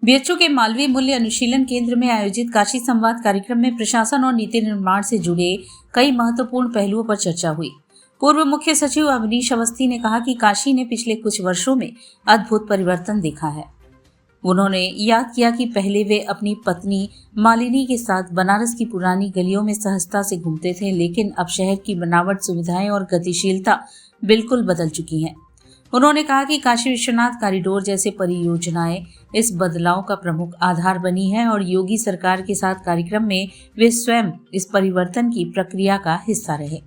BHU के मालवीय मूल्य अनुशीलन केंद्र में आयोजित काशी संवाद कार्यक्रम में प्रशासन और नीति निर्माण से जुड़े कई महत्वपूर्ण पहलुओं पर चर्चा हुई। पूर्व मुख्य सचिव अवनीश अवस्थी ने कहा कि काशी ने पिछले कुछ वर्षों में अद्भुत परिवर्तन देखा है। उन्होंने याद किया कि पहले वे अपनी पत्नी मालिनी के साथ बनारस की पुरानी गलियों में सहजता से घूमते थे, लेकिन अब शहर की बनावट, सुविधाएं और गतिशीलता बिल्कुल बदल चुकी हैं। उन्होंने कहा कि काशी विश्वनाथ कॉरिडोर जैसे परियोजनाएं इस बदलाव का प्रमुख आधार बनी है और योगी सरकार के साथ कार्यक्रम में वे स्वयं इस परिवर्तन की प्रक्रिया का हिस्सा रहे।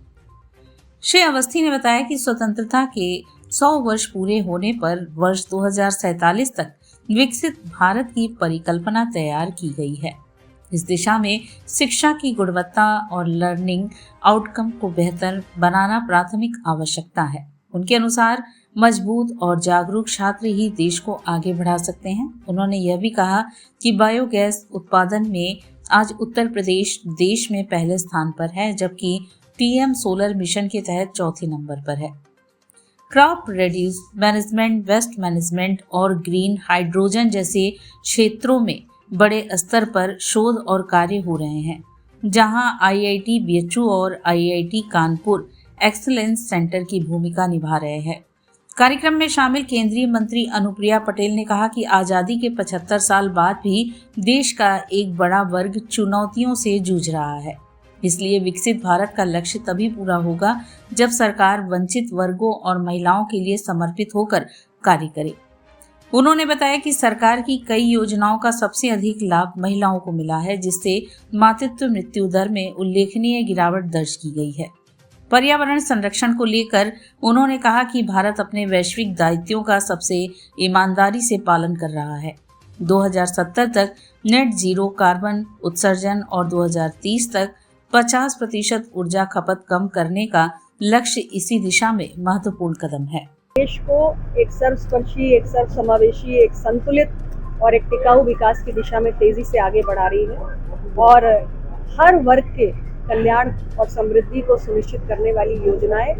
श्री अवस्थी ने बताया कि स्वतंत्रता के 100 वर्ष पूरे होने पर वर्ष 2047 तक विकसित भारत की परिकल्पना तैयार की गई है। इस दिशा में शिक्षा की गुणवत्ता और लर्निंग आउटकम को बेहतर बनाना प्राथमिक आवश्यकता है। उनके अनुसार मजबूत और जागरूक छात्र ही देश को आगे बढ़ा सकते हैं। उन्होंने यह भी कहा कि बायोगैस उत्पादन में आज उत्तर प्रदेश देश में पहले स्थान पर है, जबकि पीएम सोलर मिशन के तहत चौथे नंबर पर है। क्रॉप रेड्यूस मैनेजमेंट, वेस्ट मैनेजमेंट और ग्रीन हाइड्रोजन जैसे क्षेत्रों में बड़े स्तर पर शोध और कार्य हो रहे हैं, जहां आईआईटी बीएचयू और आईआईटी कानपुर एक्सीलेंस सेंटर की भूमिका निभा रहे हैं। कार्यक्रम में शामिल केंद्रीय मंत्री अनुप्रिया पटेल ने कहा कि आज़ादी के 75 साल बाद भी देश का एक बड़ा वर्ग चुनौतियों से जूझ रहा है। इसलिए विकसित भारत का लक्ष्य तभी पूरा होगा जब सरकार वंचित वर्गों और महिलाओं के लिए समर्पित होकर कार्य करे। उन्होंने बताया कि सरकार की कई योजनाओं का सबसे अधिक लाभ महिलाओं को मिला है, जिससे मातृत्व मृत्यु दर में उल्लेखनीय गिरावट दर्ज की गई है। पर्यावरण संरक्षण को लेकर उन्होंने कहा कि भारत अपने वैश्विक दायित्वों का सबसे ईमानदारी से पालन कर रहा है। 2070 तक नेट जीरो कार्बन उत्सर्जन और 2030 तक 50% ऊर्जा खपत कम करने का लक्ष्य इसी दिशा में महत्वपूर्ण कदम है। देश को एक सर्वस्पर्शी, एक सर्वसमावेशी, एक संतुलित और एक टिकाऊ विकास की दिशा में तेजी से आगे बढ़ा रही है और हर वर्ग के कल्याण और समृद्धि को सुनिश्चित करने वाली योजनाएं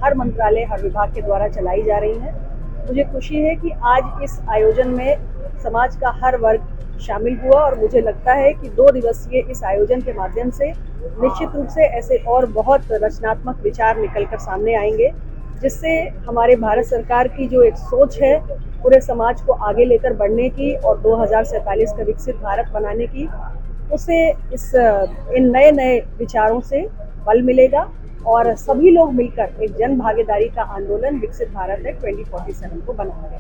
हर मंत्रालय, हर विभाग के द्वारा चलाई जा रही हैं। मुझे खुशी है कि आज इस आयोजन में समाज का हर वर्ग शामिल हुआ और मुझे लगता है कि 2 दिवसीय इस आयोजन के माध्यम से निश्चित रूप से ऐसे और बहुत रचनात्मक विचार निकलकर सामने आएंगे, जिससे हमारे भारत सरकार की जो एक सोच है पूरे समाज को आगे लेकर बढ़ने की और 2047 का विकसित भारत बनाने की, उसे इन नए विचारों से बल मिलेगा और सभी लोग मिलकर एक जन भागीदारी का आंदोलन विकसित भारत 2047 को बनाएंगे।